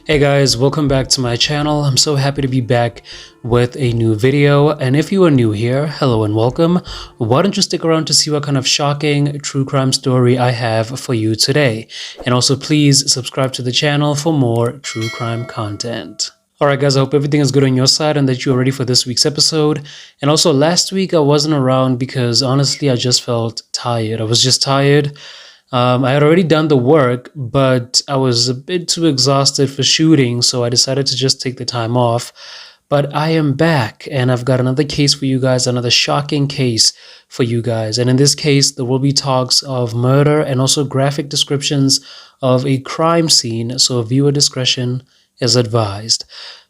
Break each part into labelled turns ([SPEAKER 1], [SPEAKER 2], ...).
[SPEAKER 1] Hey guys, welcome back to my channel. I'm so happy to be back with a new video, and if you are new here, hello and welcome. Why don't you stick around to see what kind of shocking true crime story I have for you today, and also please subscribe to the channel for more true crime content. Alright guys, I hope everything is good on your side and that you're ready for this week's episode. And also last week I wasn't around because honestly I just felt tired. I was just tired. I had already done the work, but I was a bit too exhausted for shooting, so I decided to just take the time off. But I am back, and I've got another case for you guys, another shocking case for you guys. And in this case, there will be talks of murder and also graphic descriptions of a crime scene, so viewer discretion is advised.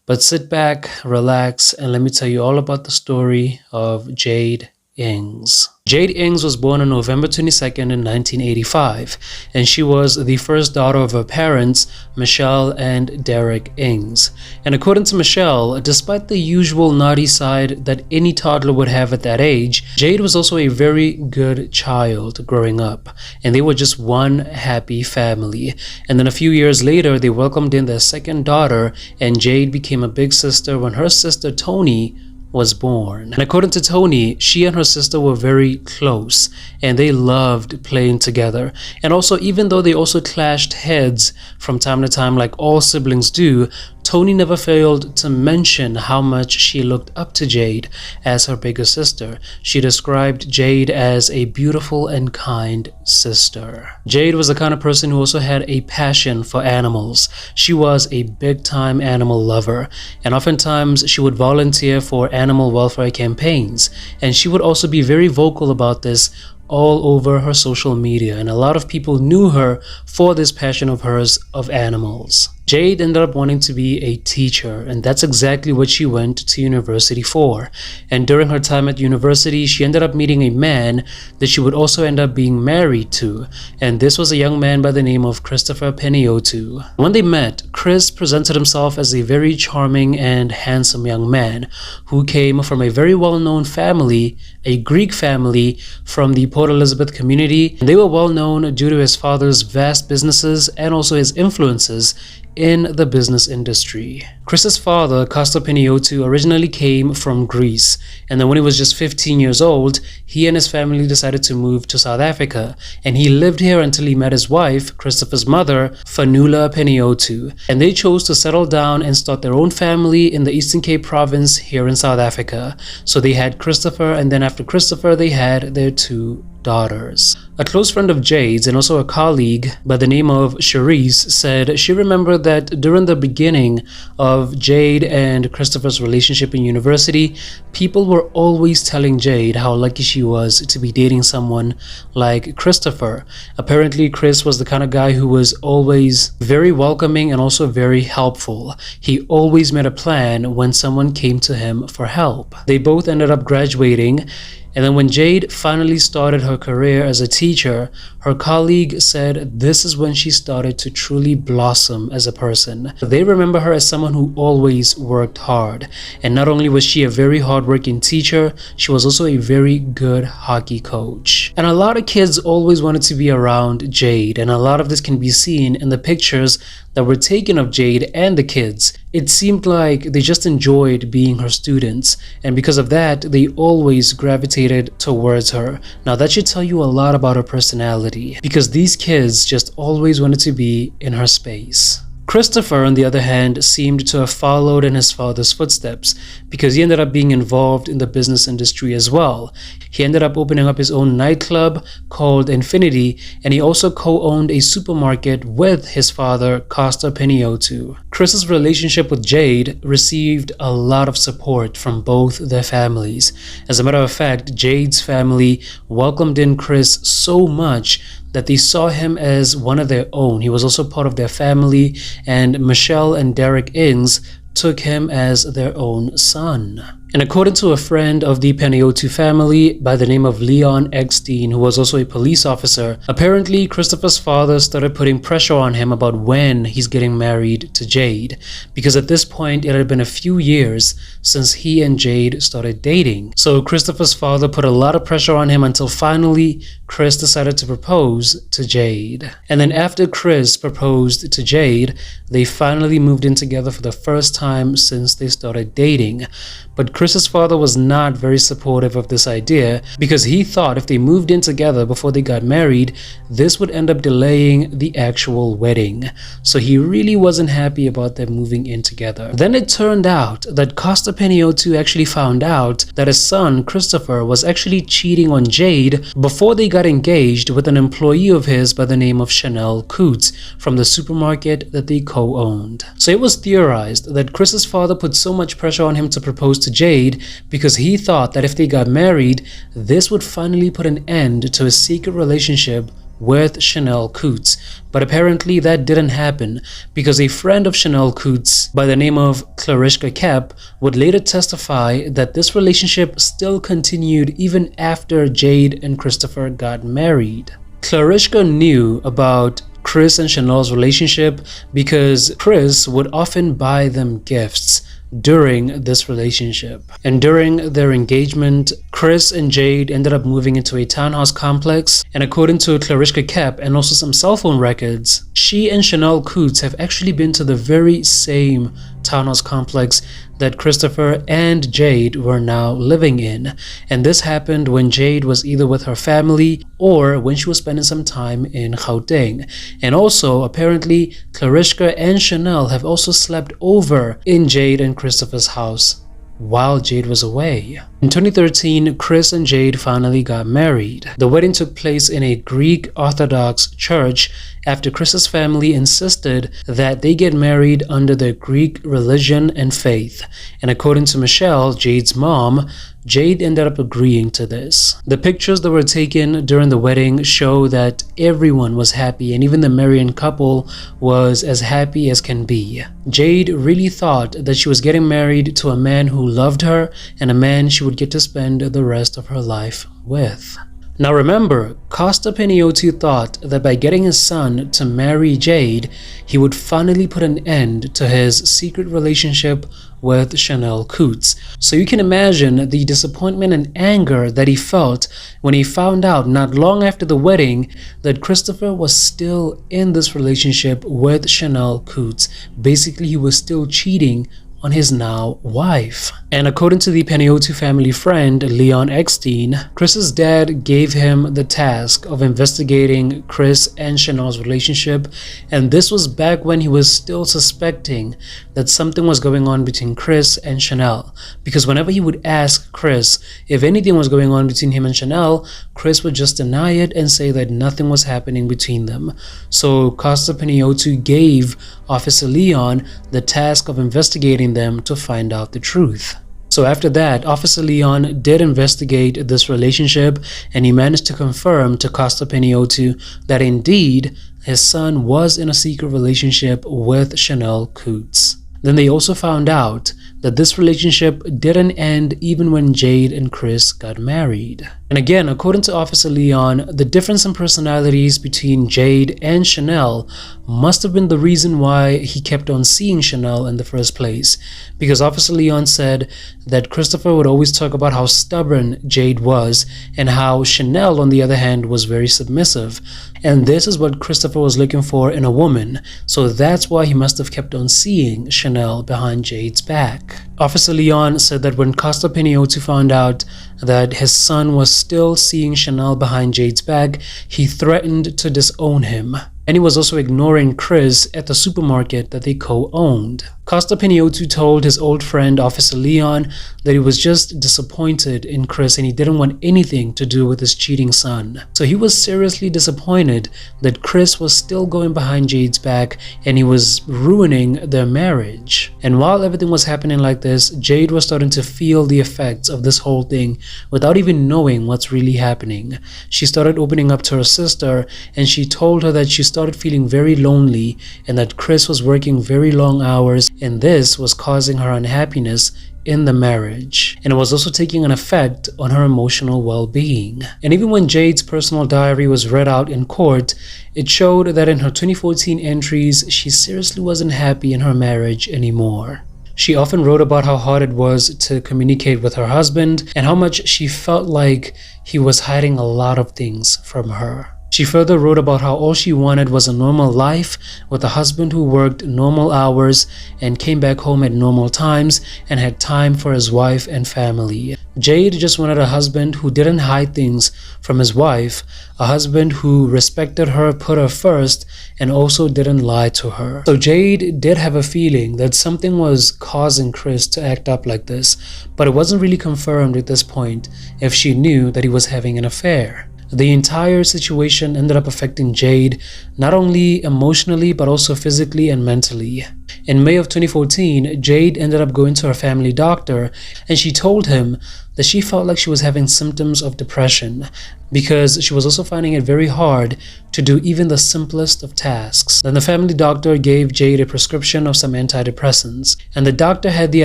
[SPEAKER 1] But sit back, relax, and let me tell you all about the story of Jayde Inggs. Jayde Inggs was born on November 22nd in 1985, and she was the first daughter of her parents, Michelle and Derek Inggs. And according to Michelle, despite the usual naughty side that any toddler would have at that age, Jayde was also a very good child growing up, and they were just one happy family. And then a few years later, they welcomed in their second daughter, and Jayde became a big sister when her sister Toni was born. And according to Toni, she and her sister were very close and they loved playing together. And also, even though they also clashed heads from time to time like all siblings do, Toni never failed to mention how much she looked up to Jayde as her bigger sister. She described Jayde as a beautiful and kind sister. Jayde was the kind of person who also had a passion for animals. She was a big-time animal lover, and oftentimes she would volunteer for animal welfare campaigns, and she would also be very vocal about this all over her social media, and a lot of people knew her for this passion of hers of animals. Jayde ended up wanting to be a teacher, and that's exactly what she went to university for. And during her time at university, she ended up meeting a man that she would also end up being married to, and this was a young man by the name of Christopher Peniotto. When they met, Chris presented himself as a very charming and handsome young man who came from a very well-known family, a Greek family from the Port Elizabeth community, and they were well known due to his father's vast businesses and also his influences in the business industry. Chris's father, Castor Peniotto, originally came from Greece, and then when he was just 15 years old, he and his family decided to move to South Africa, and he lived here until he met his wife, Christopher's mother, Fanula Peniotto, and they chose to settle down and start their own family in the Eastern Cape province here in South Africa. So they had Christopher, and then after Christopher, they had their two daughters. A close friend of Jayde's and also a colleague by the name of Cherise said she remembered that during the beginning of Jayde and Christopher's relationship in university, people were always telling Jayde how lucky she was to be dating someone like Christopher. Apparently, Chris was the kind of guy who was always very welcoming and also very helpful. He always made a plan when someone came to him for help. They both ended up graduating. And then when Jayde finally started her career as a teacher, her colleague said this is when she started to truly blossom as a person. They remember her as someone who always worked hard. And not only was she a very hardworking teacher, she was also a very good hockey coach. And a lot of kids always wanted to be around Jayde, and a lot of this can be seen in the pictures that were taken of Jayde and the kids. It seemed like they just enjoyed being her students, and because of that, they always gravitated towards her. Now that should tell you a lot about her personality, because these kids just always wanted to be in her space. Christopher, on the other hand, seemed to have followed in his father's footsteps because he ended up being involved in the business industry as well. He ended up opening up his own nightclub called Infinity, and he also co-owned a supermarket with his father, Castor Peniotto. Chris's relationship with Jayde received a lot of support from both their families. As a matter of fact, Jayde's family welcomed in Chris so much that they saw him as one of their own. He was also part of their family, and Michelle and Derek Inggs took him as their own son. And according to a friend of the Panayotu family by the name of Leon Eckstein, who was also a police officer, apparently Christopher's father started putting pressure on him about when he's getting married to Jayde, because at this point it had been a few years since he and Jayde started dating. So Christopher's father put a lot of pressure on him until finally Chris decided to propose to Jayde. And then after Chris proposed to Jayde, they finally moved in together for the first time since they started dating. But Chris's father was not very supportive of this idea because he thought if they moved in together before they got married, this would end up delaying the actual wedding. So he really wasn't happy about them moving in together. Then it turned out that Costa Panayotu actually found out that his son Christopher was actually cheating on Jayde before they got engaged with an employee of his by the name of Chanel Coots from the supermarket that they co-owned. So it was theorized that Chris's father put so much pressure on him to propose to Jayde because he thought that if they got married, this would finally put an end to his secret relationship with Chanel Coots. But apparently that didn't happen because a friend of Chanel Coots by the name of Clarishka Kep would later testify that this relationship still continued even after Jayde and Christopher got married. Clarishka knew about Chris and Chanel's relationship because Chris would often buy them gifts during this relationship. And during their engagement, Chris and Jayde ended up moving into a townhouse complex, and according to Clarishka Kep and also some cell phone records, she and Chanel Coots have actually been to the very same townhouse complex that Christopher and Jayde were now living in. And this happened when Jayde was either with her family or when she was spending some time in Gauteng. And also, apparently, Clarishka and Chanel have also slept over in Jayde and Christopher's house while Jayde was away. In 2013, Chris and Jayde finally got married. The wedding took place in a Greek Orthodox church after Chris's family insisted that they get married under their Greek religion and faith. And according to Michelle, Jayde's mom, Jayde ended up agreeing to this. The pictures that were taken during the wedding show that everyone was happy, and even the marrying couple was as happy as can be. Jayde really thought that she was getting married to a man who loved her and a man she would get to spend the rest of her life with. Now remember, Costa Panayotu thought that by getting his son to marry Jayde, he would finally put an end to his secret relationship with Chanel Coots. So you can imagine the disappointment and anger that he felt when he found out not long after the wedding that Christopher was still in this relationship with Chanel Coots. Basically, he was still cheating on his now wife. And according to the Panayotu family friend Leon Eckstein, Chris's dad gave him the task of investigating Chris and Chanel's relationship, and this was back when he was still suspecting that something was going on between Chris and Chanel, because whenever he would ask Chris if anything was going on between him and Chanel, Chris would just deny it and say that nothing was happening between them. So Costa Panayotu gave Officer Leon the task of investigating them to find out the truth. So after that, Officer Leon did investigate this relationship, and he managed to confirm to Costa Panayotu that indeed his son was in a secret relationship with Chanel Coots. Then they also found out that this relationship didn't end even when Jayde and Chris got married. And again, according to Officer Leon, the difference in personalities between Jayde and Chanel must have been the reason why he kept on seeing Chanel in the first place. Because Officer Leon said that Christopher would always talk about how stubborn Jayde was and how Chanel, on the other hand, was very submissive. And this is what Christopher was looking for in a woman. So that's why he must have kept on seeing Chanel behind Jayde's back. Officer Leon said that when Costa Panayotu found out that his son was still seeing Chanel behind Jayde's back, he threatened to disown him. And he was also ignoring Chris at the supermarket that they co-owned. Costa Panayotu told his old friend Officer Leon that he was just disappointed in Chris and he didn't want anything to do with his cheating son. So he was seriously disappointed that Chris was still going behind Jayde's back and he was ruining their marriage. And while everything was happening like this, Jayde was starting to feel the effects of this whole thing without even knowing what's really happening. She started opening up to her sister and she told her that she started feeling very lonely and that Chris was working very long hours, and this was causing her unhappiness in the marriage, and it was also taking an effect on her emotional well-being. And even when Jayde's personal diary was read out in court, it showed that in her 2014 entries, she seriously wasn't happy in her marriage anymore. She often wrote about how hard it was to communicate with her husband and how much she felt like he was hiding a lot of things from her. She further wrote about how all she wanted was a normal life with a husband who worked normal hours and came back home at normal times and had time for his wife and family. Jayde just wanted a husband who didn't hide things from his wife, a husband who respected her, put her first, and also didn't lie to her. So Jayde did have a feeling that something was causing Chris to act up like this, but it wasn't really confirmed at this point if she knew that he was having an affair. The entire situation ended up affecting Jayde, not only emotionally but also physically and mentally. In May of 2014, Jayde ended up going to her family doctor, and she told him that she felt like she was having symptoms of depression because she was also finding it very hard to do even the simplest of tasks. Then the family doctor gave Jayde a prescription of some antidepressants, and the doctor had the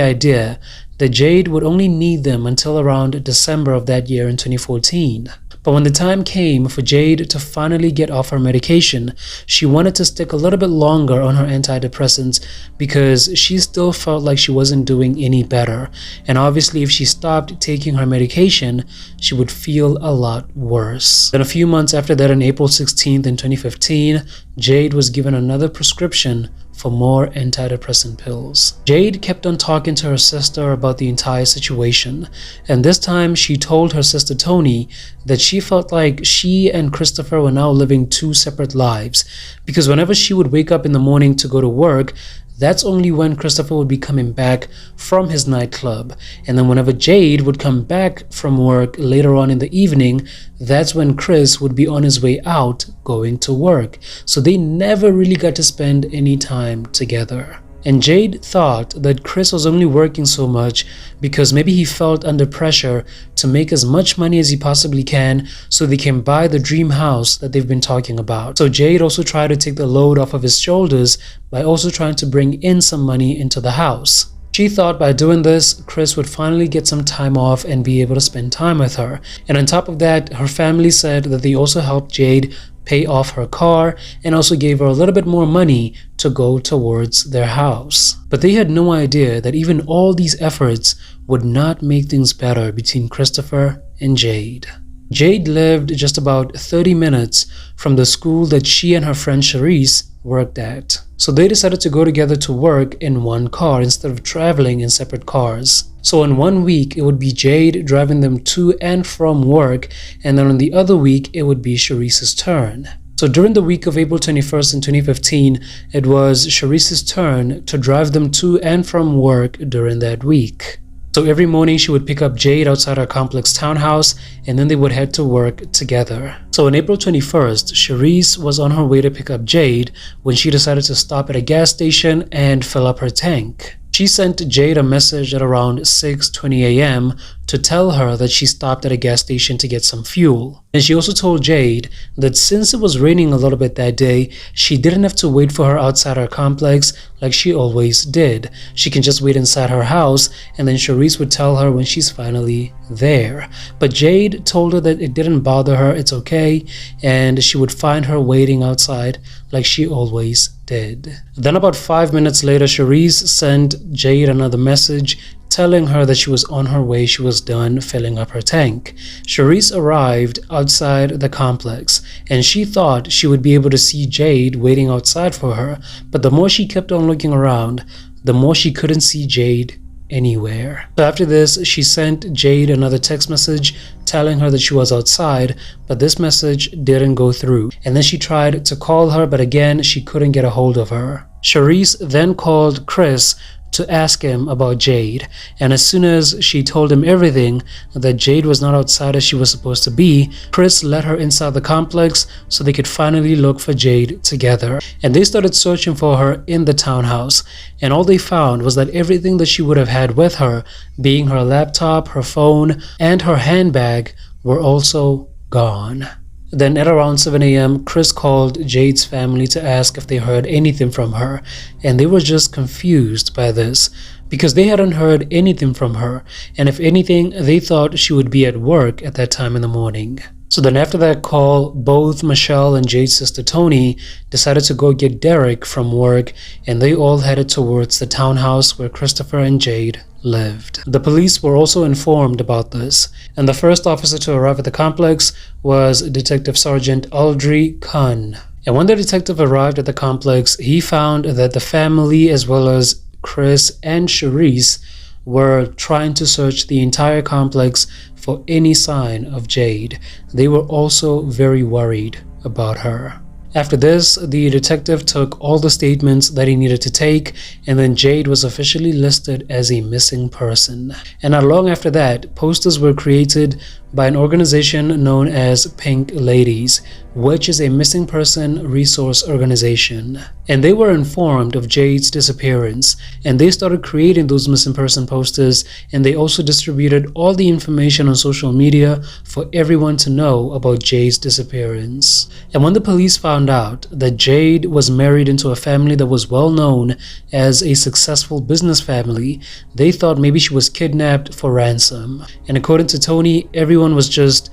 [SPEAKER 1] idea that Jayde would only need them until around December of that year in 2014. But when the time came for Jayde to finally get off her medication, she wanted to stick a little bit longer on her antidepressants because she still felt like she wasn't doing any better. And obviously if she stopped taking her medication, she would feel a lot worse. Then a few months after that, on April 16th in 2015, Jayde was given another prescription for more antidepressant pills. Jayde kept on talking to her sister about the entire situation, and this time she told her sister Toni that she felt like she and Christopher were now living two separate lives, because whenever she would wake up in the morning to go to work, that's only when Christopher would be coming back from his nightclub. And then whenever Jayde would come back from work later on in the evening, that's when Chris would be on his way out going to work. So they never really got to spend any time together. And Jayde thought that Chris was only working so much because maybe he felt under pressure to make as much money as he possibly can so they can buy the dream house that they've been talking about. So Jayde also tried to take the load off of his shoulders by also trying to bring in some money into the house. She thought by doing this, Chris would finally get some time off and be able to spend time with her. And on top of that, her family said that they also helped Jayde pay off her car and also gave her a little bit more money to go towards their house. But they had no idea that even all these efforts would not make things better between Christopher and Jayde. Jayde lived just about 30 minutes from the school that she and her friend Charisse worked at. So they decided to go together to work in one car instead of traveling in separate cars. So in 1 week, it would be Jayde driving them to and from work, and then on the other week, it would be Charisse's turn. So during the week of April 21st in 2015, it was Charisse's turn to drive them to and from work during that week. So every morning she would pick up Jayde outside her complex townhouse, and then they would head to work together. So on April 21st, Charisse was on her way to pick up Jayde when she decided to stop at a gas station and fill up her tank. She sent Jayde a message at around 6:20 a.m. to tell her that she stopped at a gas station to get some fuel. And she also told Jayde that since it was raining a little bit that day, she didn't have to wait for her outside her complex like she always did. She can just wait inside her house, and then Charisse would tell her when she's finally there. But Jayde told her that it didn't bother her, it's okay, and she would find her waiting outside like she always did. Then about 5 minutes later, Charisse sent Jayde another message telling her that she was on her way, she was done filling up her tank. Charisse arrived outside the complex, and she thought she would be able to see Jayde waiting outside for her, but the more she kept on looking around, the more she couldn't see Jayde anywhere. So after this, she sent Jayde another text message telling her that she was outside, but this message didn't go through. And then she tried to call her, but again, she couldn't get a hold of her. Charisse then called Chris to ask him about Jayde, and as soon as she told him everything, that Jayde was not outside as she was supposed to be, Chris let her inside the complex so they could finally look for Jayde together. And they started searching for her in the townhouse, and all they found was that everything that she would have had with her, being her laptop, her phone, and her handbag, were also gone. Then at around 7 a.m., Chris called Jayde's family to ask if they heard anything from her, and they were just confused by this because they hadn't heard anything from her, and if anything, they thought she would be at work at that time in the morning. So then after that call, both Michelle and Jayde's sister Toni decided to go get Derek from work, and they all headed towards the townhouse where Christopher and Jayde lived. The police were also informed about this, and the first officer to arrive at the complex was Detective Sergeant Audrey Kahn. And when the detective arrived at the complex, he found that the family, as well as Chris and Charisse, were trying to search the entire complex for any sign of Jayde. They were also very worried about her. After this, the detective took all the statements that he needed to take, and then Jayde was officially listed as a missing person. And not long after that, posters were created by an organization known as Pink Ladies, which is a missing person resource organization. And they were informed of Jayde's disappearance, and they started creating those missing person posters, and they also distributed all the information on social media for everyone to know about Jayde's disappearance. And when the police found out that Jayde was married into a family that was well known as a successful business family, they thought maybe she was kidnapped for ransom. And according to Toni, everyone was just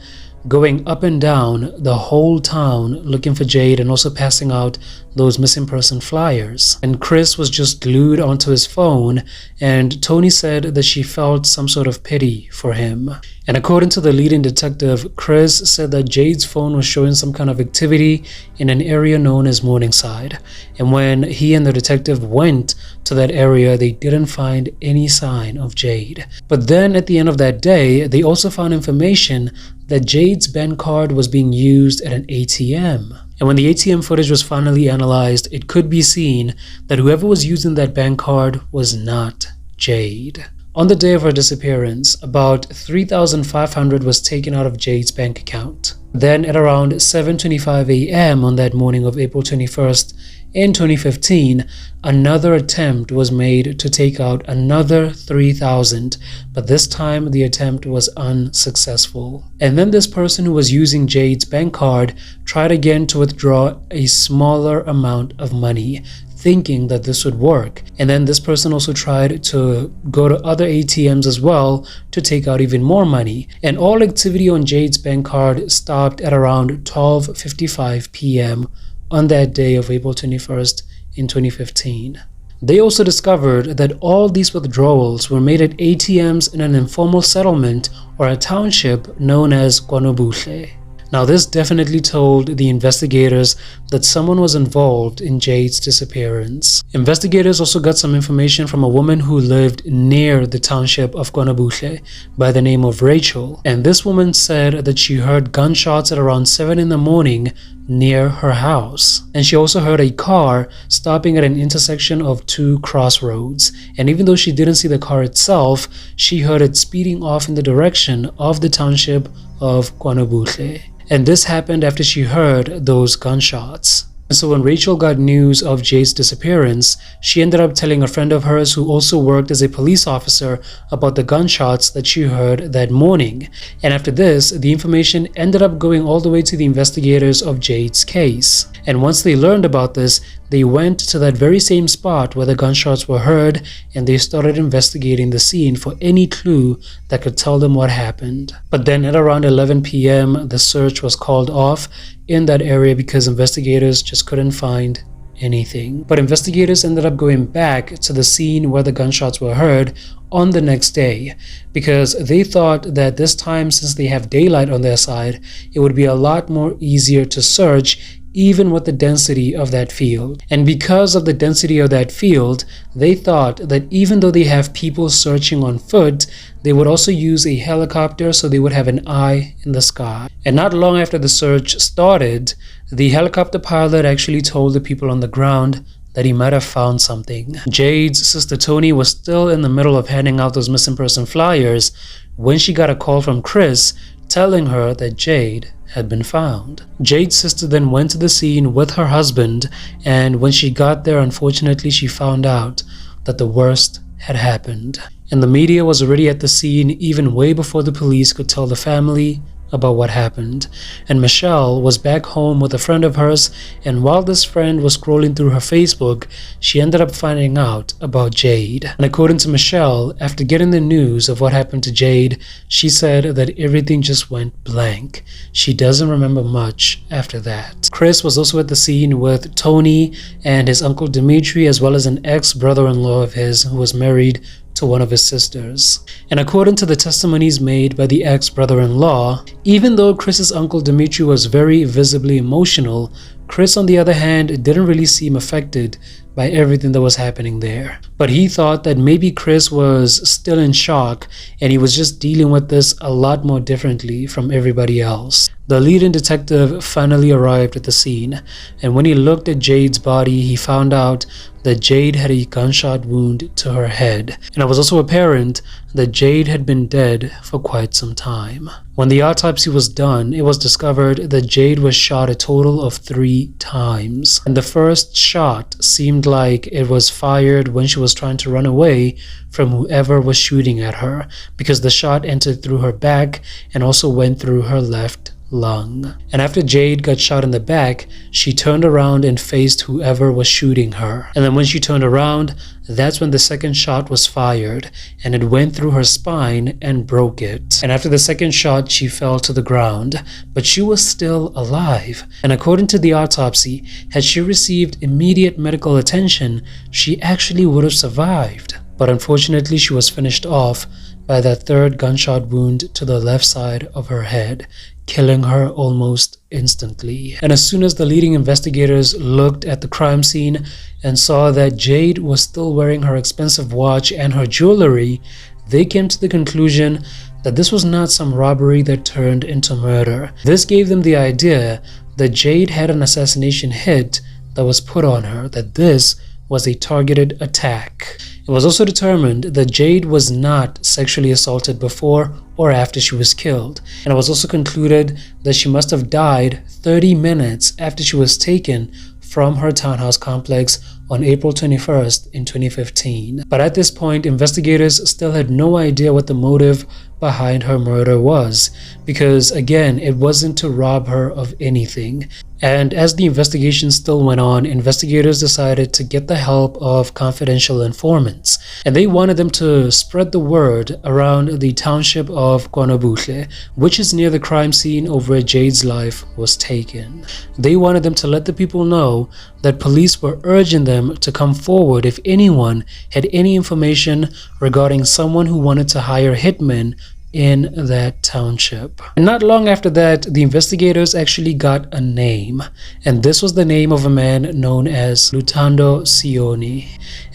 [SPEAKER 1] going up and down the whole town looking for Jayde and also passing out those missing person flyers. And Chris was just glued onto his phone, and Toni said that she felt some sort of pity for him. And according to the leading detective, Chris said that Jayde's phone was showing some kind of activity in an area known as Morningside. And when he and the detective went to that area, they didn't find any sign of Jayde. But then at the end of that day, they also found information that Jayde's bank card was being used at an ATM. And when the ATM footage was finally analyzed, it could be seen that whoever was using that bank card was not Jayde. On the day of her disappearance, about $3,500 was taken out of Jayde's bank account. Then at around 7:25 a.m. on that morning of April 21st in 2015, another attempt was made to take out another $3,000, but this time the attempt was unsuccessful. And then this person who was using Jayde's bank card tried again to withdraw a smaller amount of money, thinking that this would work. And then this person also tried to go to other ATMs as well to take out even more money. And all activity on Jayde's bank card stopped at around 12:55 p.m. on that day of April 21st in 2015. They also discovered that all these withdrawals were made at ATMs in an informal settlement or a township known as Kwanobuhle. Now this definitely told the investigators that someone was involved in Jayde's disappearance. Investigators also got some information from a woman who lived near the township of Kwanobuhle by the name of Rachel, and this woman said that she heard gunshots at around 7 in the morning near her house. And she also heard a car stopping at an intersection of two crossroads, and even though she didn't see the car itself, she heard it speeding off in the direction of the township of Kwanobuhle. And this happened after she heard those gunshots. And so when Rachel got news of Jayde's disappearance, she ended up telling a friend of hers who also worked as a police officer about the gunshots that she heard that morning. And after this, the information ended up going all the way to the investigators of Jayde's case. And once they learned about this, they went to that very same spot where the gunshots were heard, and they started investigating the scene for any clue that could tell them what happened. But then at around 11 p.m., the search was called off in that area because investigators just couldn't find anything. But investigators ended up going back to the scene where the gunshots were heard on the next day because they thought that this time, since they have daylight on their side, it would be a lot more easier to search even with the density of that field. And because of the density of that field, they thought that even though they have people searching on foot, they would also use a helicopter so they would have an eye in the sky. And not long after the search started, the helicopter pilot actually told the people on the ground that he might have found something. Jayde's sister Toni was still in the middle of handing out those missing person flyers when she got a call from Chris telling her that Jayde had been found. Jayde's sister then went to the scene with her husband, and when she got there, unfortunately, she found out that the worst had happened. And the media was already at the scene even way before the police could tell the family about what happened. And Michelle was back home with a friend of hers, and while this friend was scrolling through her Facebook, she ended up finding out about Jayde. And according to Michelle, after getting the news of what happened to Jayde, she said that everything just went blank. She doesn't remember much after that. Chris was also at the scene with Tony and his uncle Dimitri, as well as an ex-brother-in-law of his who was married to one of his sisters. And according to the testimonies made by the ex-brother-in-law, even though Chris's uncle Dimitri was very visibly emotional, Chris, on the other hand, didn't really seem affected by everything that was happening there. But he thought that maybe Chris was still in shock and he was just dealing with this a lot more differently from everybody else. The leading detective finally arrived at the scene, and when he looked at Jayde's body, he found out that Jayde had a gunshot wound to her head, and it was also apparent that Jayde had been dead for quite some time. When the autopsy was done, it was discovered that Jayde was shot a total of 3 times, and the first shot seemed like it was fired when she was trying to run away from whoever was shooting at her, because the shot entered through her back and also went through her left lung. And after Jayde got shot in the back, she turned around and faced whoever was shooting her. And then when she turned around, that's when the second shot was fired, and it went through her spine and broke it. And after the second shot, she fell to the ground, but she was still alive. And according to the autopsy, had she received immediate medical attention, she actually would have survived. But unfortunately, she was finished off by that third gunshot wound to the left side of her head, killing her almost instantly. And as soon as the leading investigators looked at the crime scene and saw that Jayde was still wearing her expensive watch and her jewelry, they came to the conclusion that this was not some robbery that turned into murder. This gave them the idea that Jayde had an assassination hit that was put on her, that this was a targeted attack. It was also determined that Jayde was not sexually assaulted before or after she was killed, and it was also concluded that she must have died 30 minutes after she was taken from her townhouse complex on April 21st in 2015. But at this point, investigators still had no idea what the motive behind her murder was, because again, it wasn't to rob her of anything. And as the investigation still went on, investigators decided to get the help of confidential informants, and they wanted them to spread the word around the township of Kwanaboutle, which is near the crime scene of where Jayde's life was taken. They wanted them to let the people know that police were urging them to come forward if anyone had any information regarding someone who wanted to hire hitmen in that township. And not long after that, the investigators actually got a name, and this was the name of a man known as Lutando Sioni.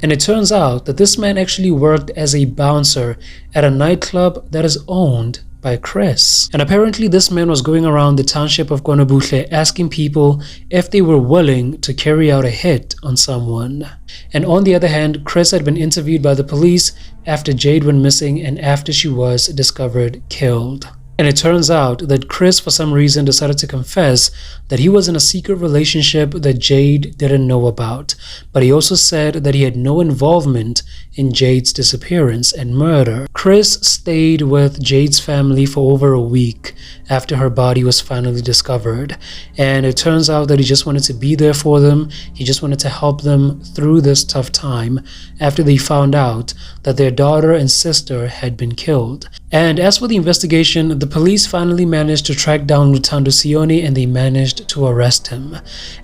[SPEAKER 1] And it turns out that this man actually worked as a bouncer at a nightclub that is owned by Chris. And apparently this man was going around the township of Kwanaboutle asking people if they were willing to carry out a hit on someone. And on the other hand, Chris had been interviewed by the police after Jayde went missing and after she was discovered killed. And it turns out that Chris, for some reason, decided to confess that he was in a secret relationship that Jayde didn't know about. But he also said that he had no involvement in Jayde's disappearance and murder. Chris stayed with Jayde's family for over a week after her body was finally discovered. And it turns out that he just wanted to be there for them. He just wanted to help them through this tough time after they found out that their daughter and sister had been killed. And as for the investigation, the police finally managed to track down Lutando Sioni and they managed to arrest him.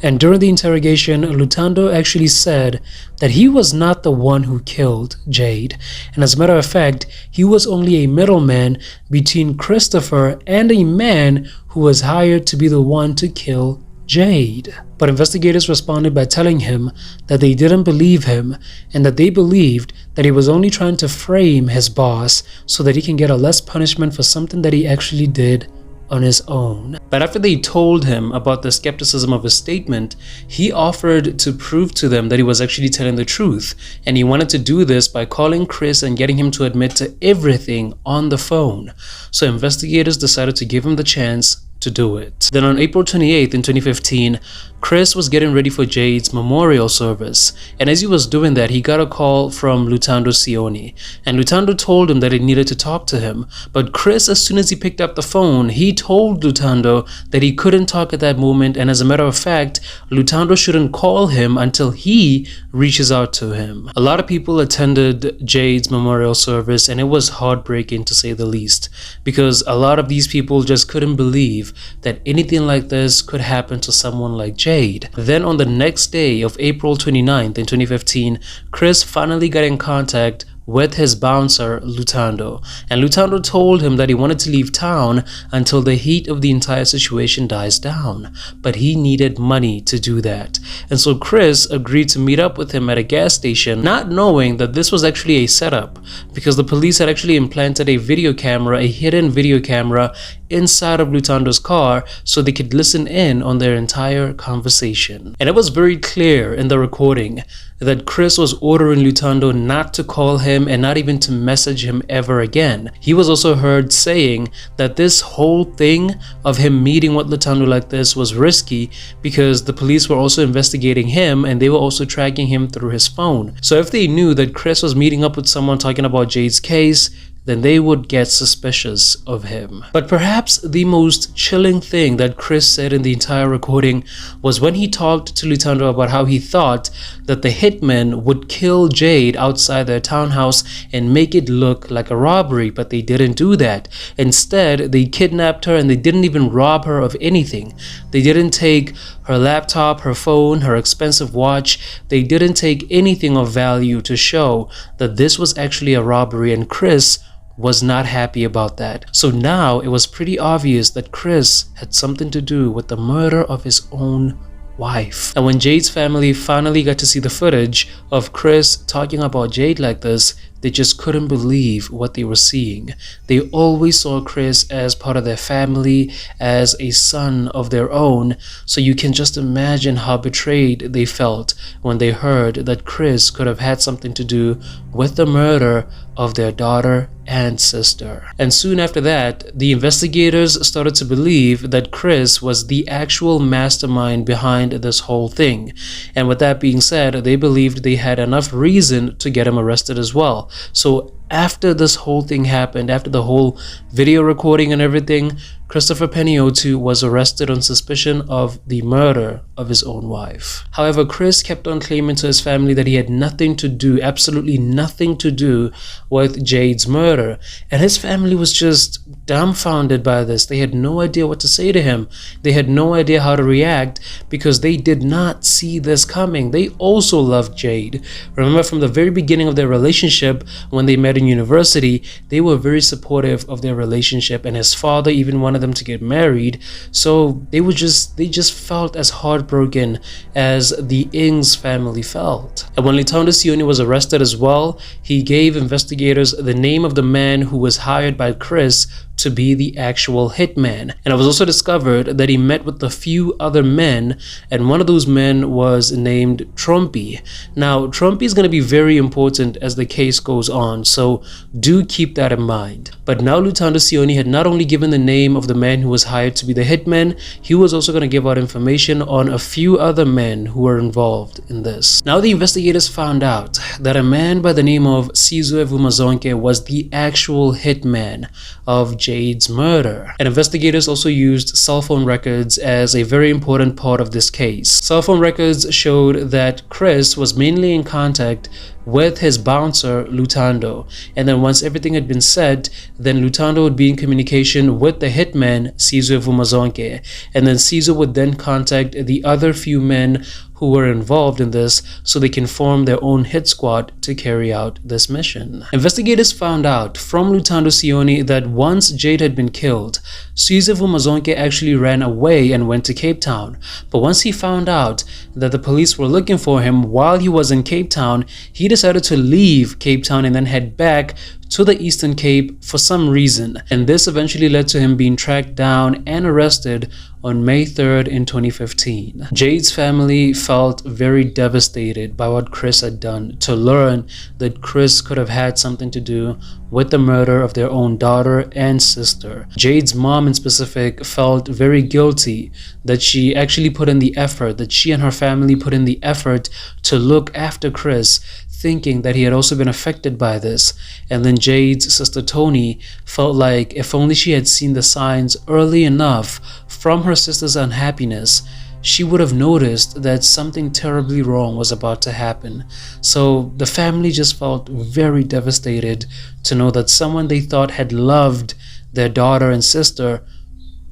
[SPEAKER 1] And during the interrogation, Lutando actually said that he was not the one who killed Jayde. And as a matter of fact, he was only a middleman between Christopher and a man who was hired to be the one to kill Jayde. But investigators responded by telling him that they didn't believe him and that they believed that he was only trying to frame his boss so that he can get a less punishment for something that he actually did on his own. But after they told him about the skepticism of his statement, he offered to prove to them that he was actually telling the truth, and he wanted to do this by calling Chris and getting him to admit to everything on the phone. So investigators decided to give him the chance to do it. Then on April 28th in 2015, Chris was getting ready for Jayde's memorial service, and as he was doing that, he got a call from Lutando Sioni, and Lutando told him that he needed to talk to him. But Chris, as soon as he picked up the phone, he told Lutando that he couldn't talk at that moment, and as a matter of fact, Lutando shouldn't call him until he reaches out to him. A lot of people attended Jayde's memorial service, and it was heartbreaking to say the least, because a lot of these people just couldn't believe that anything like this could happen to someone like Jayde. Then on the next day of April 29th in 2015, Chris finally got in contact with his bouncer Lutando, and Lutando told him that he wanted to leave town until the heat of the entire situation dies down, but he needed money to do that. And so Chris agreed to meet up with him at a gas station, not knowing that this was actually a setup, because the police had actually implanted a video camera, a hidden video camera inside of Lutando's car so they could listen in on their entire conversation. And it was very clear in the recording that Chris was ordering Lutando not to call him and not even to message him ever again. He was also heard saying that this whole thing of him meeting with Lutando like this was risky because the police were also investigating him and they were also tracking him through his phone. So if they knew that Chris was meeting up with someone talking about Jayde's case, then they would get suspicious of him. But perhaps the most chilling thing that Chris said in the entire recording was when he talked to Lutando about how he thought that the hitmen would kill Jayde outside their townhouse and make it look like a robbery, but they didn't do that. Instead, they kidnapped her and they didn't even rob her of anything. They didn't take her laptop, her phone, her expensive watch. They didn't take anything of value to show that this was actually a robbery, and Chris was not happy about that. So now it was pretty obvious that Chris had something to do with the murder of his own wife. And when Jayde's family finally got to see the footage of Chris talking about Jayde like this, they just couldn't believe what they were seeing. They always saw Chris as part of their family, as a son of their own, so you can just imagine how betrayed they felt when they heard that Chris could have had something to do with the murder of their daughter and sister. And soon after that, the investigators started to believe that Chris was the actual mastermind behind this whole thing. And with that being said, they believed they had enough reason to get him arrested as well. So after this whole thing happened, after the whole video recording and everything, Christopher Peniotu was arrested on suspicion of the murder of his own wife. However, Chris kept on claiming to his family that he had nothing to do, absolutely nothing to do with Jayde's murder. And his family was just dumbfounded by this. They had no idea what to say to him. They had no idea how to react because they did not see this coming. They also loved Jayde. Remember, from the very beginning of their relationship, when they met in university, they were very supportive of their relationship, and his father even wanted them to get married. So they just felt as heartbroken as the Inggs family felt. And when Lutando Sioni was arrested as well, he gave investigators the name of the man who was hired by Chris to be the actual hitman. And it was also discovered that he met with a few other men, and one of those men was named Trumpy. Now, Trumpy is going to be very important as the case goes on, so do keep that in mind. But now Lutando Sioni had not only given the name of the man who was hired to be the hitman, he was also going to give out information on a few other men who were involved in this. Now the investigators found out that a man by the name of Sizwe Vumazonke was the actual hitman of Jayde's murder. And investigators also used cell phone records as a very important part of this case. Cell phone records showed that Chris was mainly in contact with his bouncer Lutando, and then once everything had been set, then Lutando would be in communication with the hitman Sizwe Vumazonke, and then Sizwe would then contact the other few men who were involved in this so they can form their own hit squad to carry out this mission. Investigators found out from Lutando Sioni that once Jayde had been killed, Sizwe Vumazonke actually ran away and went to Cape Town. But once he found out that the police were looking for him while he was in Cape Town, he decided to leave Cape Town and then head back to the Eastern Cape for some reason, and this eventually led to him being tracked down and arrested on May 3rd in 2015. Jayde's family felt very devastated by what Chris had done to learn that Chris could have had something to do with the murder of their own daughter and sister. Jayde's mom in specific felt very guilty that she actually put in the effort, that she and her family put in the effort to look after Chris, thinking that he had also been affected by this. And then Jayde's sister Toni felt like if only she had seen the signs early enough from her sister's unhappiness, she would have noticed that something terribly wrong was about to happen. So the family just felt very devastated to know that someone they thought had loved their daughter and sister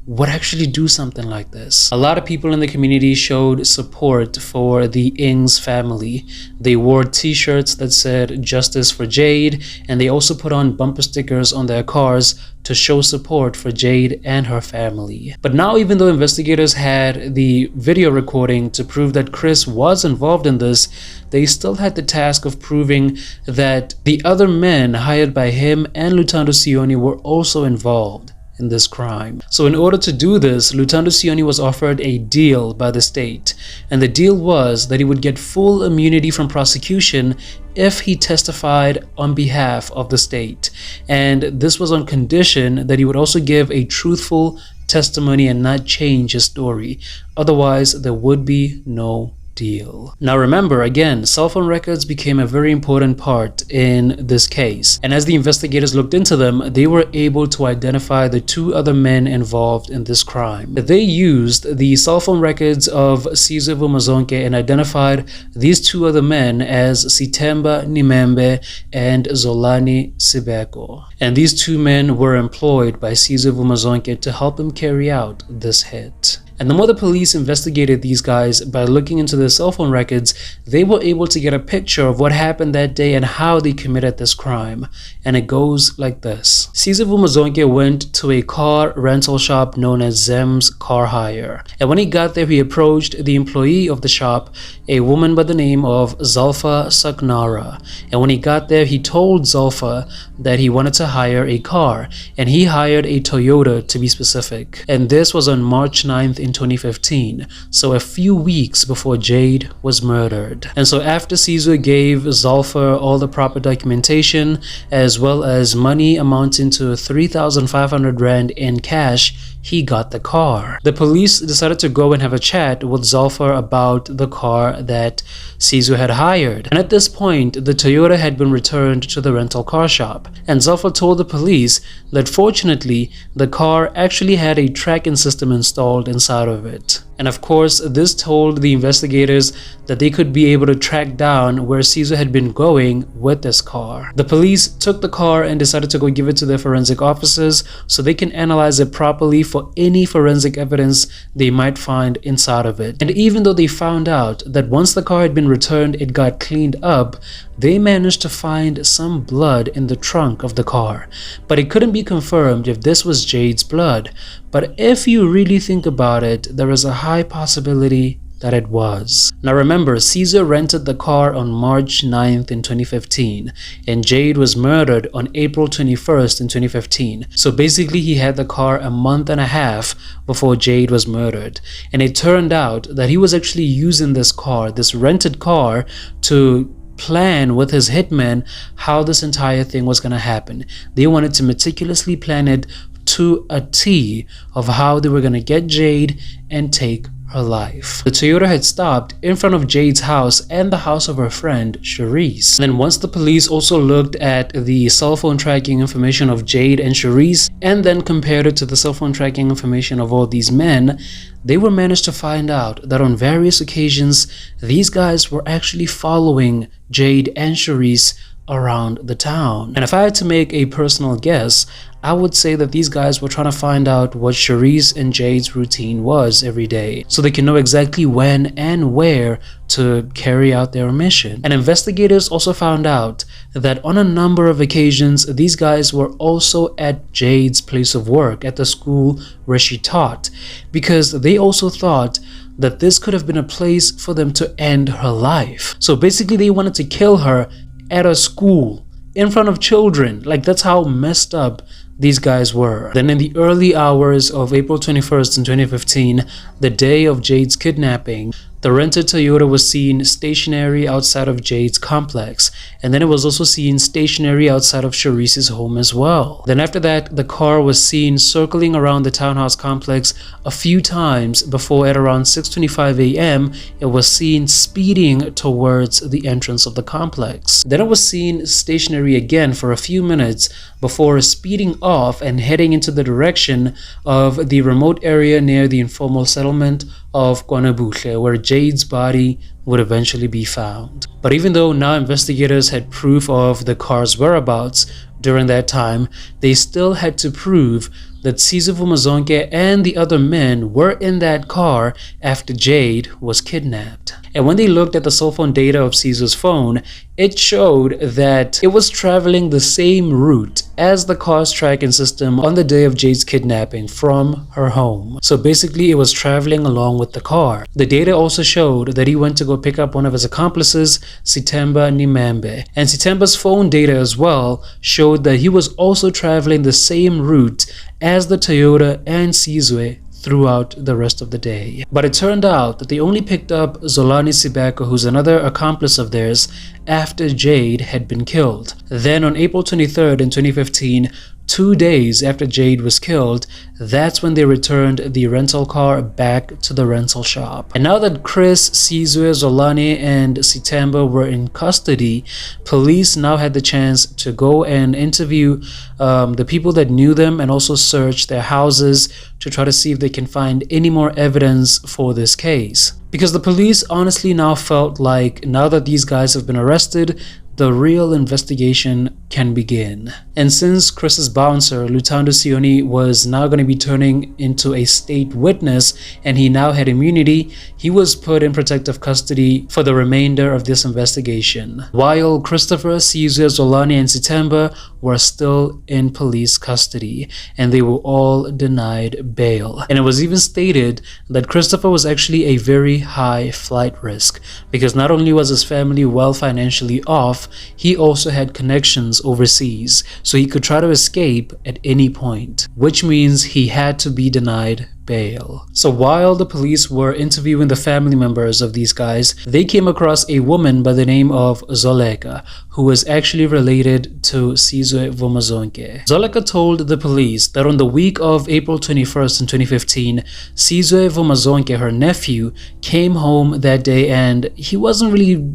[SPEAKER 1] would actually do something like this. A lot of people in the community showed support for the Inggs family. They wore t-shirts that said "Justice for Jayde," and they also put on bumper stickers on their cars to show support for Jayde and her family. But now, even though investigators had the video recording to prove that Chris was involved in this, they still had the task of proving that the other men hired by him and Lutando Sioni were also involved in this crime. So in order to do this, Lutando Sioni was offered a deal by the state, and the deal was that he would get full immunity from prosecution if he testified on behalf of the state, and this was on condition that he would also give a truthful testimony and not change his story. Otherwise, there would be no deal. Now remember, again, cell phone records became a very important part in this case, and as the investigators looked into them, they were able to identify the two other men involved in this crime. They used the cell phone records of Sizwe Vumazonke and identified these two other men as Sitemba Nimembe and Zolani Sibeko. And these two men were employed by Sizwe Vumazonke to help him carry out this hit. And the more the police investigated these guys by looking into their cell phone records, they were able to get a picture of what happened that day and how they committed this crime. And it goes like this. Sizwe Vumazonke went to a car rental shop known as Zem's Car Hire. And when he got there, he approached the employee of the shop, a woman by the name of Zulfa Saknara. And when he got there, he told Zulfa that he wanted to hire a car, and he hired a Toyota to be specific. And this was on March 9th in 2015, so a few weeks before Jayde was murdered. And so after Sizwe gave Zulfa all the proper documentation as well as money amounting to 3,500 Rand in cash, he got the car. The police decided to go and have a chat with Zulfa about the car that Sizwe had hired. And at this point, the Toyota had been returned to the rental car shop. And Zulfa told the police that fortunately, the car actually had a tracking system installed inside of it. And of course, this told the investigators that they could be able to track down where Sizwe had been going with this car. The police took the car and decided to go give it to their forensic officers so they can analyze it properly for any forensic evidence they might find inside of it. And even though they found out that once the car had been returned, it got cleaned up, they managed to find some blood in the trunk of the car. But it couldn't be confirmed if this was Jayde's blood. But if you really think about it, there is a high possibility that it was. Now remember, Sizwe rented the car on March 9th in 2015, and Jayde was murdered on April 21st in 2015. So basically he had the car a month and a half before Jayde was murdered. And it turned out that he was actually using this car, this rented car, to plan with his hitman how this entire thing was going to happen. They wanted to meticulously plan it to a T of how they were going to get Jayde and take her life. The Toyota had stopped in front of Jayde's house and the house of her friend Charisse. And then once the police also looked at the cell phone tracking information of Jayde and Charisse and then compared it to the cell phone tracking information of all these men, they were managed to find out that on various occasions these guys were actually following Jayde and Charisse around the town. And if I had to make a personal guess, I would say that these guys were trying to find out what Charisse and Jayde's routine was every day, so they can know exactly when and where to carry out their mission. And investigators also found out that on a number of occasions, these guys were also at Jayde's place of work at the school where she taught, because they also thought that this could have been a place for them to end her life. So basically they wanted to kill her at a school in front of children. Like, that's how messed up these guys were. Then in the early hours of April 21st in 2015, the day of Jayde's kidnapping, the rented Toyota was seen stationary outside of Jayde's complex, and then it was also seen stationary outside of Sharice's home as well. Then after that, the car was seen circling around the townhouse complex a few times before at around 6:25 a.m. it was seen speeding towards the entrance of the complex. Then it was seen stationary again for a few minutes before speeding off and heading into the direction of the remote area near the informal settlement of Kwanabouhle, where Jayde's body would eventually be found. But even though now investigators had proof of the car's whereabouts during that time, they still had to prove that Sizwe Vumazonke and the other men were in that car after Jayde was kidnapped. And when they looked at the cell phone data of Sizwe's phone, it showed that it was traveling the same route as the car's tracking system on the day of Jayde's kidnapping from her home. So basically, it was traveling along with the car. The data also showed that he went to go pick up one of his accomplices, Sitemba Nimembe. And Sitemba's phone data as well showed that he was also traveling the same route as the Toyota and Sizwe throughout the rest of the day. But it turned out that they only picked up Zolani Sibeko, who's another accomplice of theirs, after Jayde had been killed. Then on April 23rd in 2015, 2 days after Jayde was killed, that's when they returned the rental car back to the rental shop. And now that Chris, Sizwe, Zolani, and Sitemba were in custody, police now had the chance to go and interview the people that knew them and also search their houses to try to see if they can find any more evidence for this case. Because the police honestly now felt like, now that these guys have been arrested, the real investigation can begin. And since Chris's bouncer, Lutando Sioni, was now going to be turning into a state witness and he now had immunity, he was put in protective custody for the remainder of this investigation, while Christopher, Sizwe, Zolani, and Sitemba were still in police custody, and they were all denied bail. And it was even stated that Christopher was actually a very high flight risk, because not only was his family well financially off, he also had connections overseas, so he could try to escape at any point, which means he had to be denied bail. So while the police were interviewing the family members of these guys, they came across a woman by the name of Zoleka, who was actually related to Sizwe Vumazonke. Zoleka told the police that on the week of April 21st in 2015, Sizwe Vumazonke, her nephew, came home that day and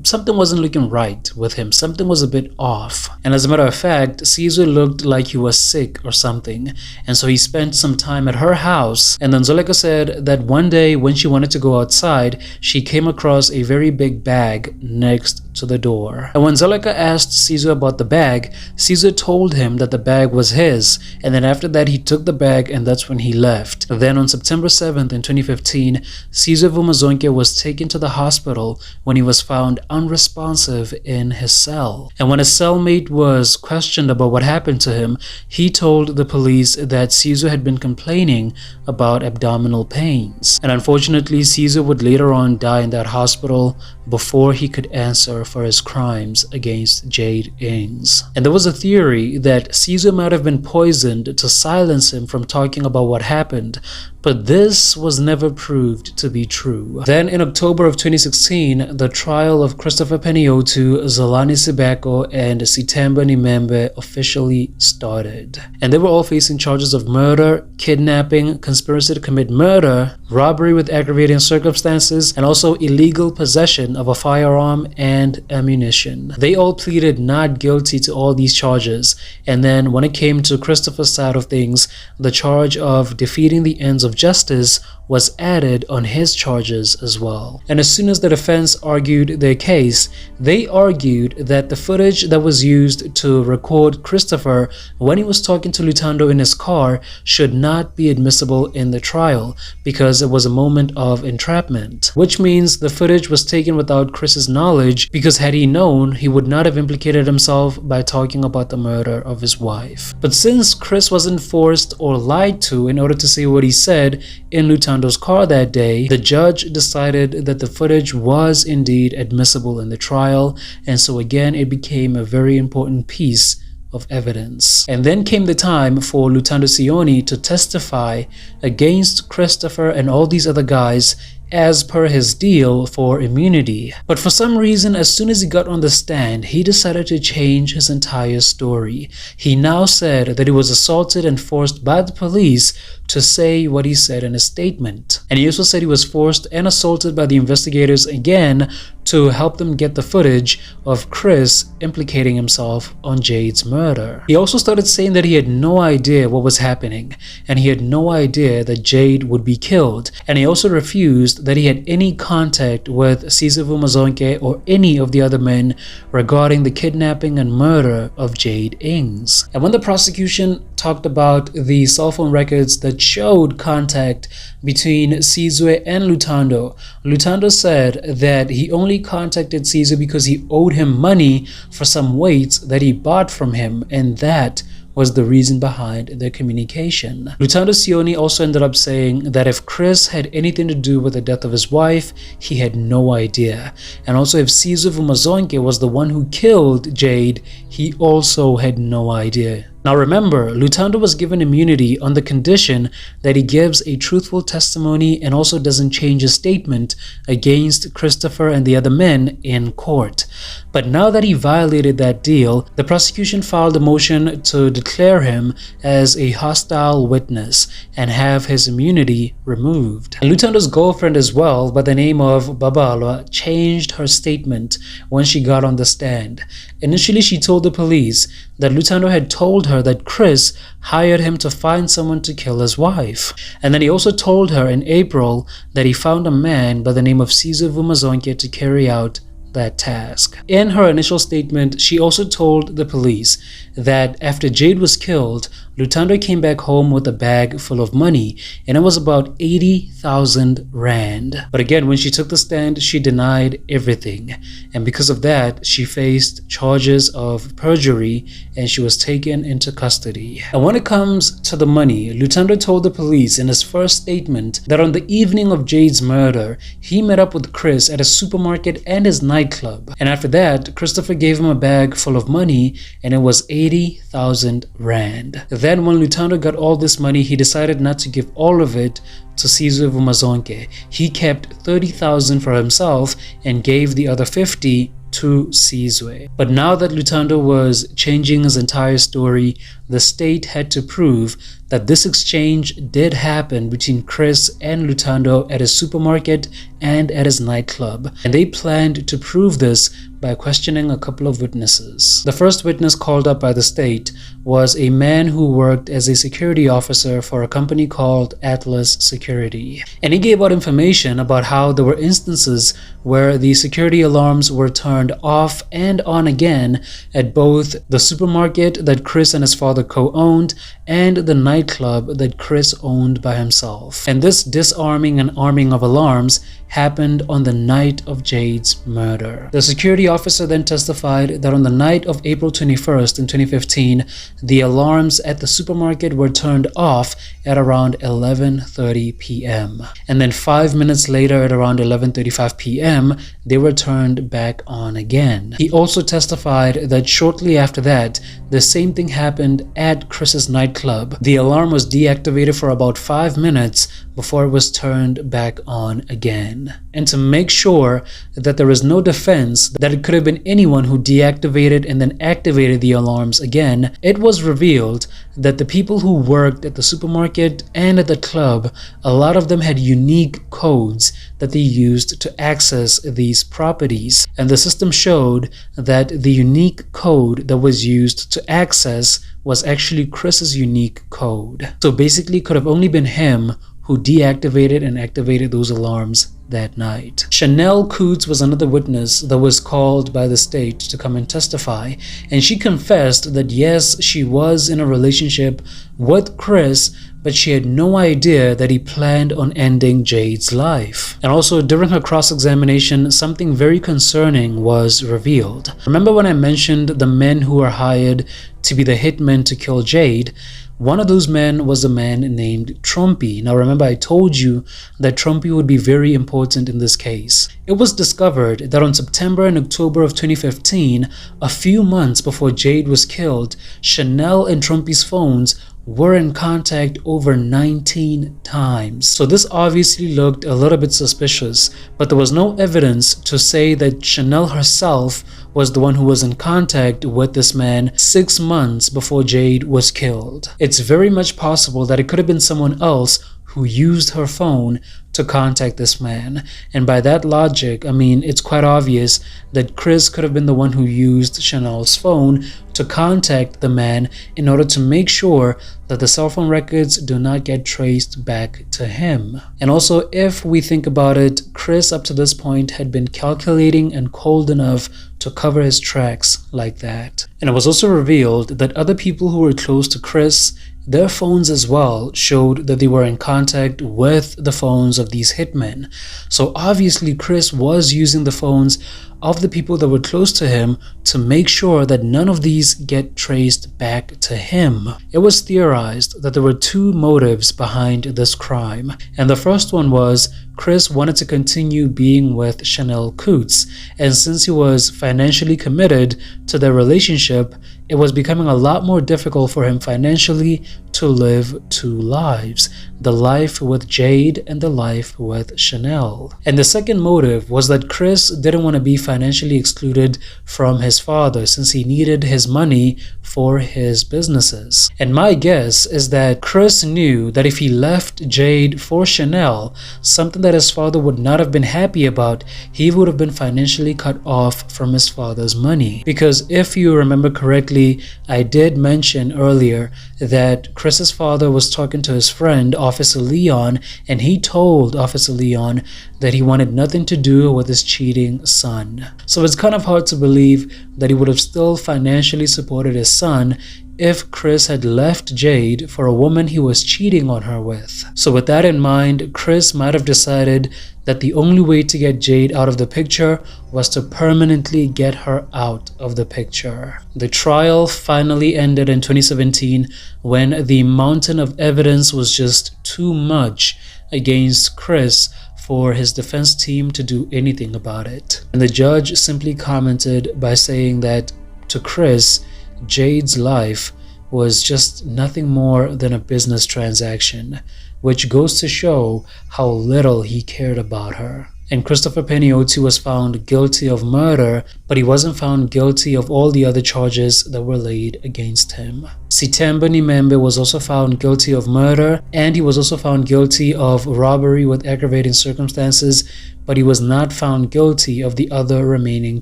[SPEAKER 1] something wasn't looking right with him. Something was a bit off. And as a matter of fact, Sizwe looked like he was sick or something. And so he spent some time at her house, and then Zoleka said that one day when she wanted to go outside, she came across a very big bag next to the door. And when Zoleka asked Sizwe about the bag, Sizwe told him that the bag was his, and then after that he took the bag and that's when he left. Then on September 7th in 2015, Sizwe Vumazonke was taken to the hospital when he was found unresponsive in his cell. And when his cellmate was questioned about what happened to him, he told the police that Sizwe had been complaining about abdominal pains. And unfortunately, Sizwe would later on die in that hospital before he could answer for his crimes against Jayde Inggs. And there was a theory that Sizwe might have been poisoned to silence him from talking about what happened, but this was never proved to be true. Then in October of 2016, the trial of Christopher Peniotu, Zolani Sibeko, and Sitemba Nimembe officially started. And they were all facing charges of murder, kidnapping, conspiracy to commit murder, robbery with aggravating circumstances, and also illegal possession of a firearm and ammunition. They all pleaded not guilty to all these charges, and then when it came to Christopher's side of things, the charge of defeating the ends of justice was added on his charges as well. And as soon as the defense argued their case, they argued that the footage that was used to record Christopher when he was talking to Lutando in his car should not be admissible in the trial because it was a moment of entrapment, which means the footage was taken without Chris's knowledge, because had he known, he would not have implicated himself by talking about the murder of his wife. But since Chris wasn't forced or lied to in order to say what he said in Lutando's car that day, the judge decided that the footage was indeed admissible in the trial, and so again it became a very important piece of evidence. And then came the time for Lutando Sioni to testify against Christopher and all these other guys as per his deal for immunity. But for some reason, as soon as he got on the stand, he decided to change his entire story. He now said that he was assaulted and forced by the police to say what he said in his statement. And he also said he was forced and assaulted by the investigators again to help them get the footage of Chris implicating himself on Jayde's murder. He also started saying that he had no idea what was happening, and he had no idea that Jayde would be killed. And he also refused that he had any contact with Cesar Vumazonke or any of the other men regarding the kidnapping and murder of Jayde Inggs. And when the prosecution talked about the cell phone records that showed contact between Sizwe and Lutando, Lutando said that he only contacted Sizwe because he owed him money for some weights that he bought from him, and that was the reason behind their communication. Lutando Sioni also ended up saying that if Chris had anything to do with the death of his wife, he had no idea. And also if Cesar Vumazonke was the one who killed Jayde, he also had no idea. Now remember, Lutando was given immunity on the condition that he gives a truthful testimony and also doesn't change his statement against Christopher and the other men in court. But now that he violated that deal, the prosecution filed a motion to declare him as a hostile witness and have his immunity removed. And Lutando's girlfriend as well, by the name of Babalwa, changed her statement when she got on the stand. Initially, she told the police that Lutando had told her that Chris hired him to find someone to kill his wife. And then he also told her in April that he found a man by the name of Cesar Vumazonke to carry out that task. In her initial statement, she also told the police that after Jayde was killed, Lutando came back home with a bag full of money, and it was about 80,000 rand. But again, when she took the stand, she denied everything, and because of that, she faced charges of perjury and she was taken into custody. And when it comes to the money, Lutando told the police in his first statement that on the evening of Jayde's murder, he met up with Chris at a supermarket and his nightclub, and after that, Christopher gave him a bag full of money, and it was 80,000 rand. Then when Lutando got all this money, he decided not to give all of it to Cesar Vumazonke. He kept 30,000 for himself and gave the other 50 to Sizwe. But now that Lutando was changing his entire story, the state had to prove that this exchange did happen between Chris and Lutando at his supermarket and at his nightclub, and they planned to prove this by questioning a couple of witnesses. The first witness called up by the state was a man who worked as a security officer for a company called Atlas Security, and he gave out information about how there were instances where the security alarms were turned off and on again at both the supermarket that Chris and his father co-owned and the nightclub that Chris owned by himself. And this disarming and arming of alarms happened on the night of Jayde's murder. The security officer then testified that on the night of April 21st in 2015, the alarms at the supermarket were turned off at around 11:30 p.m. And then 5 minutes later at around 11:35 p.m., they were turned back on again. He also testified that shortly after that, the same thing happened at Chris's nightclub. The alarm was deactivated for about 5 minutes before it was turned back on again. And to make sure that there is no defense that it could have been anyone who deactivated and then activated the alarms again, it was revealed that the people who worked at the supermarket and at the club, a lot of them had unique codes that they used to access these properties. And the system showed that the unique code that was used to access was actually Chris's unique code. So basically it could have only been him who deactivated and activated those alarms that night. Chanel Coots was another witness that was called by the state to come and testify, and she confessed that yes, she was in a relationship with Chris, but she had no idea that he planned on ending Jayde's life. And also, during her cross-examination, something very concerning was revealed. Remember when I mentioned the men who were hired to be the hitmen to kill Jayde? One of those men was a man named Trumpy. Now remember, I told you that Trumpy would be very important in this case. It was discovered that on September and October of 2015, a few months before Jayde was killed, Chanel and Trumpy's phones were in contact over 19 times. So this obviously looked a little bit suspicious, but there was no evidence to say that Chanel herself was the one who was in contact with this man 6 months before Jayde was killed. It's very much possible that it could have been someone else who used her phone to contact this man. And by that logic, I mean, it's quite obvious that Chris could have been the one who used Chanel's phone to contact the man in order to make sure that the cell phone records do not get traced back to him. And also, if we think about it, Chris up to this point had been calculating and cold enough to cover his tracks like that. And it was also revealed that other people who were close to Chris, their phones as well showed that they were in contact with the phones of these hitmen. So obviously Chris was using the phones of the people that were close to him to make sure that none of these get traced back to him. It was theorized that there were two motives behind this crime, and the first one was Chris wanted to continue being with Chanel Coots, and since he was financially committed to their relationship, it was becoming a lot more difficult for him financially to live two lives, the life with Jayde and the life with Chanel. And the second motive was that Chris didn't want to be financially excluded from his father since he needed his money for his businesses. And my guess is that Chris knew that if he left Jayde for Chanel, something that his father would not have been happy about, he would have been financially cut off from his father's money. Because if you remember correctly, I did mention earlier that Chris's father was talking to his friend, Officer Leon, and he told Officer Leon that he wanted nothing to do with his cheating son. So it's kind of hard to believe that he would have still financially supported his son if Chris had left Jayde for a woman he was cheating on her with. So with that in mind, Chris might have decided that the only way to get Jayde out of the picture was to permanently get her out of the picture. The trial finally ended in 2017 when the mountain of evidence was just too much against Chris for his defense team to do anything about it. And the judge simply commented by saying that to Chris, Jayde's life was just nothing more than a business transaction, which goes to show how little he cared about her. And Christopher Penioti was found guilty of murder, but he wasn't found guilty of all the other charges that were laid against him. Sitemba Nimembe was also found guilty of murder, and he was also found guilty of robbery with aggravating circumstances, but he was not found guilty of the other remaining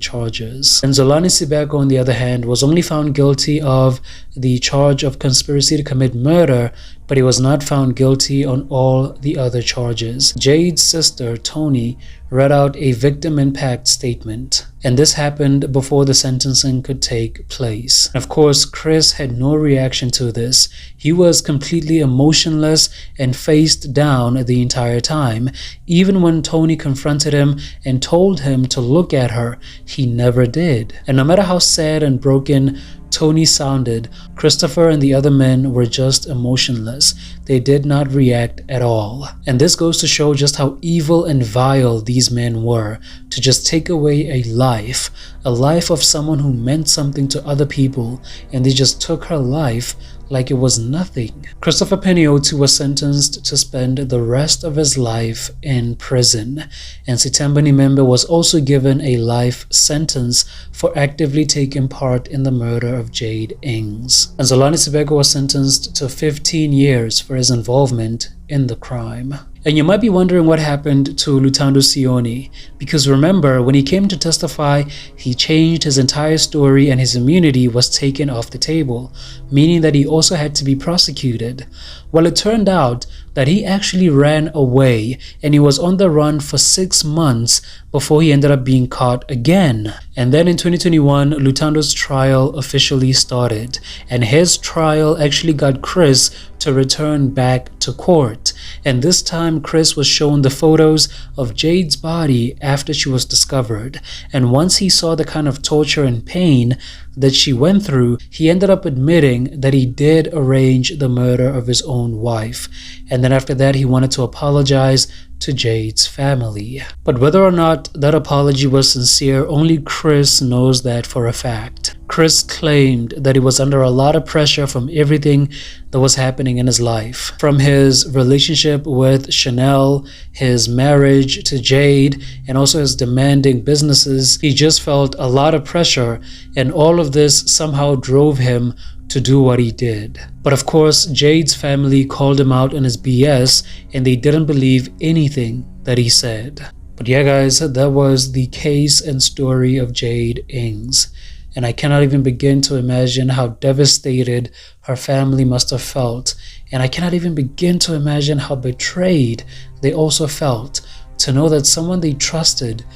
[SPEAKER 1] charges. And Zolani Sibeko, on the other hand, was only found guilty of the charge of conspiracy to commit murder, but he was not found guilty on all the other charges. Jayde's sister, Tony, read out a victim impact statement, and this happened before the sentencing could take place. Of course, Chris had no reaction to this. He was completely emotionless and faced down the entire time. Even when Tony confronted him and told him to look at her, he never did. And no matter how sad and broken Tony sounded, Christopher and the other men were just emotionless. They did not react at all. And this goes to show just how evil and vile these men were, to just take away a life of someone who meant something to other people, and they just took her life like it was nothing. Christopher Penioti was sentenced to spend the rest of his life in prison, and Sitemba Nimembe was also given a life sentence for actively taking part in the murder of Jayde Inggs. And Zolani Sibeko was sentenced to 15 years for his involvement in the crime. And you might be wondering what happened to Lutando Sioni, because remember, when he came to testify, he changed his entire story and his immunity was taken off the table, meaning that he also had to be prosecuted. Well, it turned out that he actually ran away and he was on the run for 6 months before he ended up being caught again. And then in 2021, Lutando's trial officially started, and his trial actually got Chris to return back to court. And this time Chris was shown the photos of Jayde's body after she was discovered, and once he saw the kind of torture and pain that she went through, he ended up admitting that he did arrange the murder of his own wife. And then after that, he wanted to apologize to Jayde's family. But whether or not that apology was sincere, only Chris knows that for a fact. Chris claimed that he was under a lot of pressure from everything that was happening in his life. From his relationship with Chanel, his marriage to Jayde, and also his demanding businesses, he just felt a lot of pressure, and all of this somehow drove him to do what he did. But of course, Jayde's family called him out on his BS, and they didn't believe anything that he said. But yeah guys, that was the case and story of Jayde Inggs. And I cannot even begin to imagine how devastated her family must have felt. And I cannot even begin to imagine how betrayed they also felt, to know that someone they trusted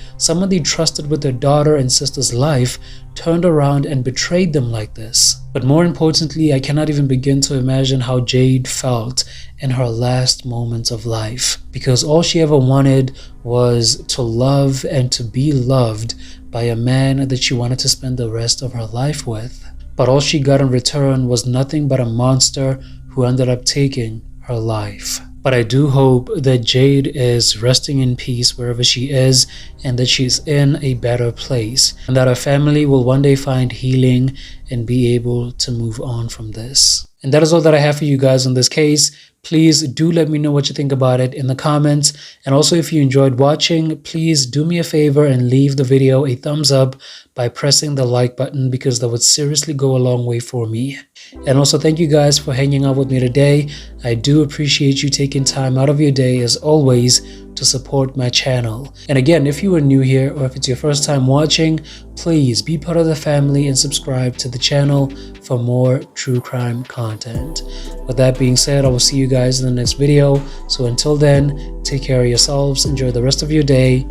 [SPEAKER 1] with their daughter and sister's life, turned around and betrayed them like this. But more importantly, I cannot even begin to imagine how Jayde felt in her last moments of life, because all she ever wanted was to love and to be loved by a man that she wanted to spend the rest of her life with. But all she got in return was nothing but a monster who ended up taking her life. But I do hope that Jayde is resting in peace wherever she is, and that she's in a better place, and that her family will one day find healing and be able to move on from this. And that is all that I have for you guys on this case. Please do let me know what you think about it in the comments. And also, if you enjoyed watching, please do me a favor and leave the video a thumbs up by pressing the like button, because that would seriously go a long way for me. And also, thank you guys for hanging out with me today. I do appreciate you taking time out of your day, as always, to support my channel. And again, if you are new here or if it's your first time watching, please be part of the family and subscribe to the channel for more true crime content. With that being said, I will see you guys in the next video. So until then, take care of yourselves, enjoy the rest of your day,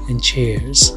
[SPEAKER 1] and cheers.